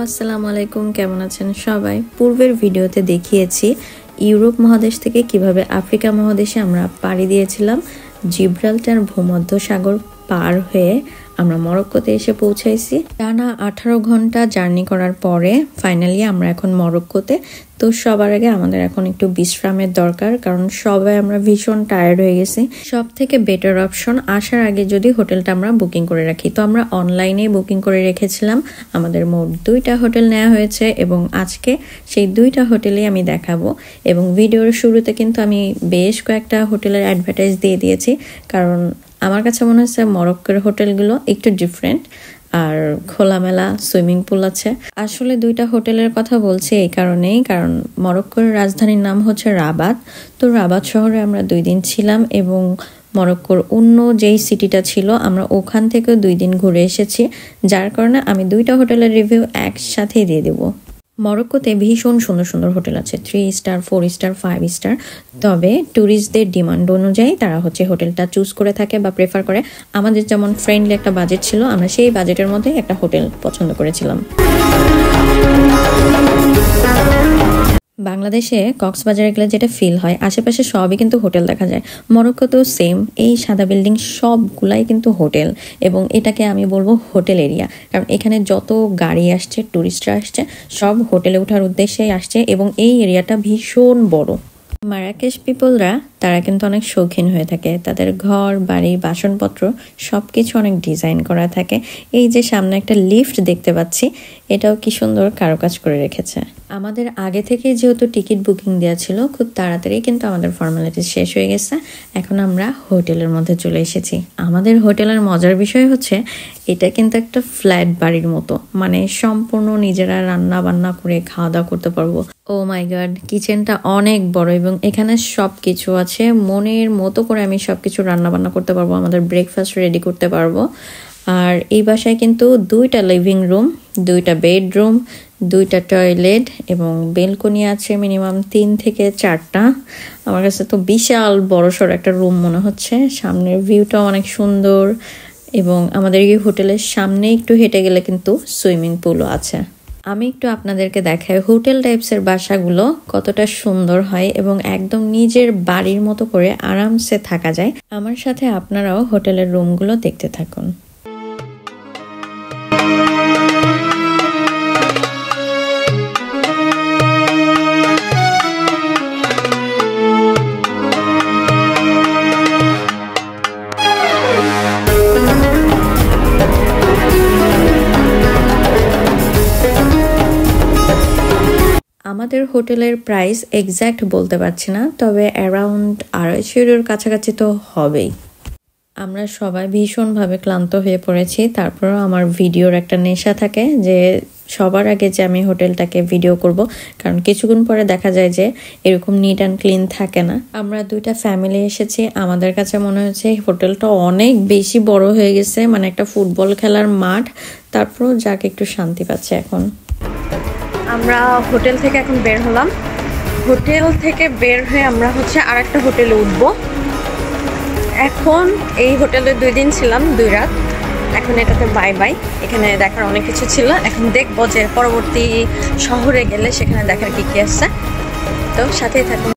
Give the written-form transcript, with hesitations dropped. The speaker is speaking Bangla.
আসসালামু আলাইকুম, কেমন আছেন সবাই? পূর্বের ভিডিওতে দেখিয়েছি ইউরোপ মহাদেশ থেকে কিভাবে আফ্রিকা মহাদেশে আমরা পাড়ি দিয়েছিলাম। জিব্রাল্টার ভূমধ্যসাগর পার হয়ে আমরা মরক্কোতে এসে পৌঁছাইছি। টানা 18 ঘন্টা জার্নি করার পরে ফাইনালি আমরা এখন মরক্কোতে। তো সবার আগে আমাদের এখন একটু বিশ্রামের দরকার, কারণ সবাই আমরা ভীষণ টায়ার্ড হয়ে গেছি। সব থেকে বেটার অপশন আসার আগে যদি হোটেলটা আমরা বুকিং করে রাখি। তো আমরা অনলাইনে বুকিং করে রেখেছিলাম। আমাদের মোট 2টা হোটেল নেওয়া হয়েছে এবং আজকে সেই 2টা হোটেলেই আমি দেখাবো। এবং ভিডিওর শুরুতে কিন্তু আমি বেশ কয়েকটা হোটেলের অ্যাডভার্টাইজ দিয়ে দিয়েছি, কারণ আমার কাছে মনে হচ্ছে মরক্কোর হোটেলগুলো একটু ডিফারেন্ট আর খোলামেলা সুইমিং পুল আছে। আসলে 2টা হোটেলের কথা বলছি এই কারণেই, কারণ মরক্কোর রাজধানীর নাম হচ্ছে রাবাত। তো রাবাত শহরে আমরা 2 দিন ছিলাম এবং মরক্কোর অন্য যেই সিটিটা ছিল আমরা ওখান থেকেও 2 দিন ঘুরে এসেছি, যার কারণে আমি 2টা হোটেলের রিভিউ একসাথেই দিয়ে দেবো। মরক্কোতে ভীষণ সুন্দর সুন্দর হোটেল আছে, 3 স্টার, 4 স্টার, 5 স্টার। তবে ট্যুরিস্টদের ডিমান্ড অনুযায়ী তারা হোটেলটা চুজ করে থাকে বা প্রেফার করে। আমাদের যেমন ফ্রেন্ডলি একটা বাজেট ছিল, আমরা সেই বাজেটের মধ্যে একটা হোটেল পছন্দ করেছিলাম। বাংলাদেশে কক্সবাজারে গেলে যেটা ফিল হয়, আশেপাশে সবই কিন্তু হোটেল দেখা যায়। মরক্কোতেও সেম, এই সাদা বিল্ডিং সবগুলাই কিন্তু হোটেল, এবং এটাকে আমি বলবো হোটেল এরিয়া, কারণ এখানে যত গাড়ি আসছে, টুরিস্টরা আসছে, সব হোটেলে ওঠার উদ্দেশ্যেই আসছে এবং এই এরিয়াটা ভীষণ বড়। মারাকেশ পিপলরা তারা কিন্তু অনেক শৌখিন হয়ে থাকে, তাদের ঘর বাড়ি বাসনপত্র সবকিছু অনেক ডিজাইন করা থাকে। এই যে সামনে একটা লিফট দেখতে পাচ্ছি, এটাও কি সুন্দর কারুকাজ করে রেখেছে। আমাদের আগে থেকে যেহেতু টিকিট বুকিং দেওয়া ছিল, খুব তাড়াতাড়ি কিন্তু আমাদের ফর্মালিটি শেষ হয়ে গেছে। এখন আমরা হোটেলের মধ্যে চলে এসেছি। আমাদের হোটেলের মজার বিষয় হচ্ছে এটা কিন্তু একটা ফ্ল্যাট বাড়ির মতো, মানে সম্পূর্ণ নিজেরা রান্না বান্না করে খাওয়া দাওয়া করতে পারবো। ও মাই গড, কিচেনটা অনেক বড় এবং এখানে সবকিছু আছে। মনের মতো করে আমি সবকিছু রান্না বান্না করতে পারবো, আমাদের ব্রেকফাস্ট রেডি করতে পারবো। আর এই বাসায় কিন্তু 2টা লিভিং রুম, 2টা বেডরুম, 2টা টয়লেট এবং বেলকনি আছে মিনিমাম 3 থেকে 4টা। আমার কাছে তো বিশাল বড়সড় একটা রুম মনে হচ্ছে। সামনের ভিউটা অনেক সুন্দর এবং আমাদের এই হোটেলের সামনে একটু হেঁটে গেলে কিন্তু সুইমিং পুলও আছে। আমি একটু আপনাদেরকে দেখাই হোটেল টাইপসের বাসাগুলো কতটা সুন্দর হয় এবং একদম নিজের বাড়ির মতো করে আরামসে থাকা যায়। আমার সাথে আপনারাও হোটেলের রুমগুলো দেখতে থাকুন। আমাদের হোটেলের প্রাইস এক্স্যাক্ট বলতে পারছি না, তবে অ্যারাউন্ড 250 কাছাকাছি তো হবেই। আমরা সবাই ভীষণভাবে ক্লান্ত হয়ে পড়েছি, তারপরও আমার ভিডিওর একটা নেশা থাকে যে সবার আগে যে আমি হোটেলটাকে ভিডিও করব, কারণ কিছুক্ষণ পরে দেখা যায় যে এরকম নিট অ্যান্ড ক্লিন থাকে না। আমরা 2টা ফ্যামিলি এসেছি, আমাদের কাছে মনে হচ্ছে হোটেলটা অনেক বেশি বড় হয়ে গেছে, মানে একটা ফুটবল খেলার মাঠ। তারপরও যাকে একটু শান্তি পাচ্ছে। এখন আমরা হোটেল থেকে এখন বের হলাম। হোটেল থেকে বের হয়ে আমরা আরেকটা হোটেলে উঠবো। এখন এই হোটেলে 2 দিন ছিলাম, 2 রাত। এখন এটাতে বাই বাই। এখানে দেখার অনেক কিছু ছিল, এখন দেখবো যে পরবর্তী শহরে গেলে সেখানে দেখার কি কি আছে। তো সাথেই থাকুন।